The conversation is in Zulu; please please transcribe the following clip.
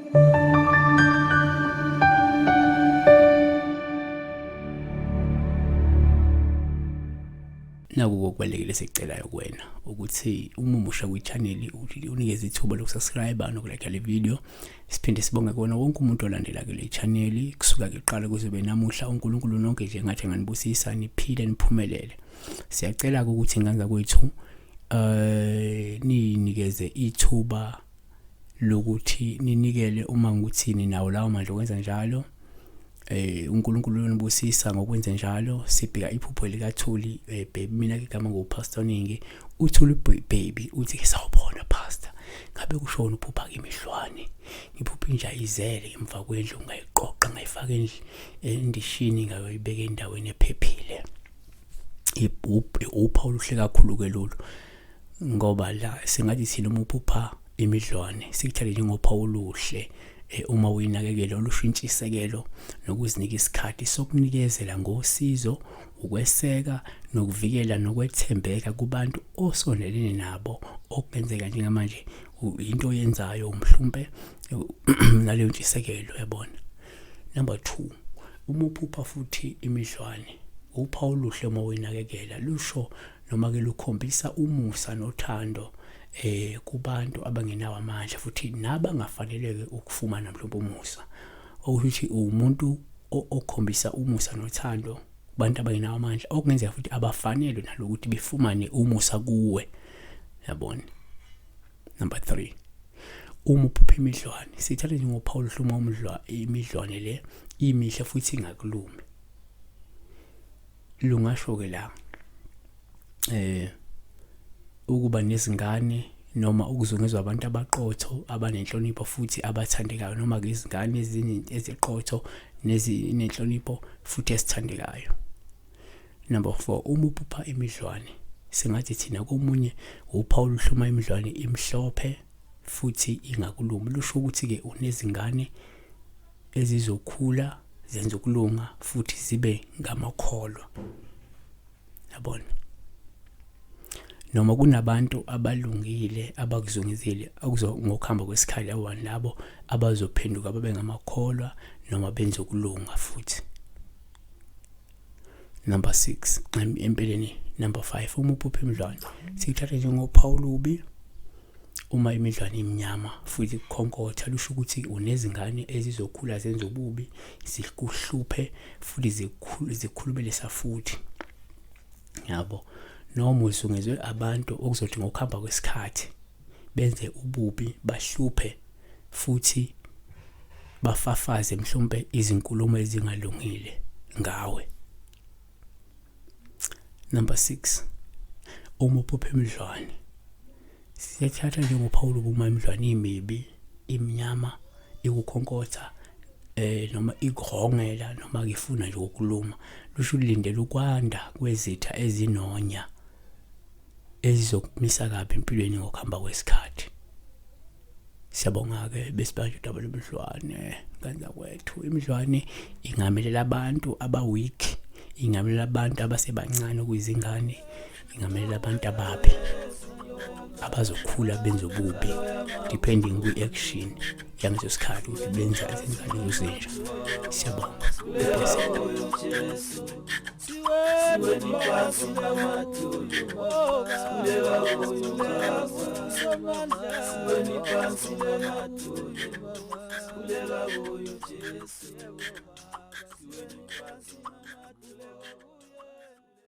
Naku kokubalekile sicelayo kuwena ukuthi uma umusha kwi-channel unikeze ithuba lokusubscribe nokulike le video. Siphinde sibonge kuwona wonke umuntu olandela le channel kusuka kuqala kuze kube namuhla. uNkulunkulu nonke nje ngathi nganibusisa niphile niphumelele. Siyacela ukuthi ingane zakwethu ninikeze ithuba lokuthi ninikele uma nguthini nawo lawo manje okwenza njalo. uNkulunkulu uyonibusisa ngokwenza njalo. Sibheka iphupho likaThuli baby, mina ke igama ngoPastor Ningi. uThuli baby uthi sawubona pastor, ngabe kushona uphupha imidlwane, ngiphupha inja izele emva kwendlu, ngayiqoqa ngayifaka endishini ngayoyibeka endaweni ephephile. Upha oluhle kakhulu ke lolu, ngoba la singathi thina uma uphupha imidlwane sikuthathe njengopha oluhle. Uma uyinakekela olushintshisekelo nokuzinika isikhathi sokunikezela ngosizo, ukweseka nokuvikela nokwethembeka kubantu osondelene nabo okungenzeka njengamanje into oyenzayo mhlawumbe naleyo ntshisekelo yabona. Number 2, uma uphupha futhi imidlwane upha oluhle uma uyinakekela lusho noma ke lukhombisa umusa nothando kubantu abangenawo amandla futhi nabangafaneleke ukufumana mhlawumbe umusa. Ukuthi umuntu okhombisa umusa nothando kubantu abangenawo amandla okungenzeka futhi abafanele nalokuthi befumane umusa kuwe yabona. Number 3, uma uphupha imidlwane sithatha njengophawu hluma imidlwane le imihle futhi ingakulumi. Lungasho ke la ukuba nezingane noma ukuzungezwa abantu abaqotho abanenhlonipho futhi abathandekayo, noma ke izingane eziqotho nezinenhlonipho futhi esithandekayo. Number 4, uma uphupha imidlwane singathi thina komunye uphawu hluma imidlwane imhlophe futhi ingakulumi. Lusho ukuthi ke unezingane ezizokhula zenza ukulunga futhi zibe ngamakholwa yabona. Noma kunabantu abalungile abakuzungezile ngokuhamba kwesikhathi abantu labo abazophenduka babe ngamakholwa noma benze ukulunga futhi. Number 6, empeleni number 5, uma uphupha imidlwane sikuthatha njengophawu lubi. Uma imidlwane imnyama futhi kukhonkotha lusho ukuthi unezingane ezizokhula zenza ububi, zikuhluphe futhi zikhulubelisa futhi yabo. Noma uzungezwe abantu okuzothi ngokuhamba kwesikhathi benze ububi, bahluphe futhi bafafaze mhlawumbe izinkulumo ezingalungile ngawe. Number 6, uma uphupha imidlwane siyathatha njengophawu uma imidlwane imibi, imnyama, ikukhonkotha noma ikuhongela noma ngifuna nje ukuluma. Lusho ulindele ukwanda kwezitha ezinonya ezizokumisa kabi empilweni ngokuhamba kwesikhathi. Siyabonga ke besibanje udaba lomdlwane kanza kwethu. Imidlwane ingamelela abantu aba-weak, ingamelela abantu abasebancane okuyizingane, ingamelela abantu ababi abazokhula benze ububi depending kwi-action yangeso sikhathi ukuthi benza izingane ezintsha. Siyabonga. Siweni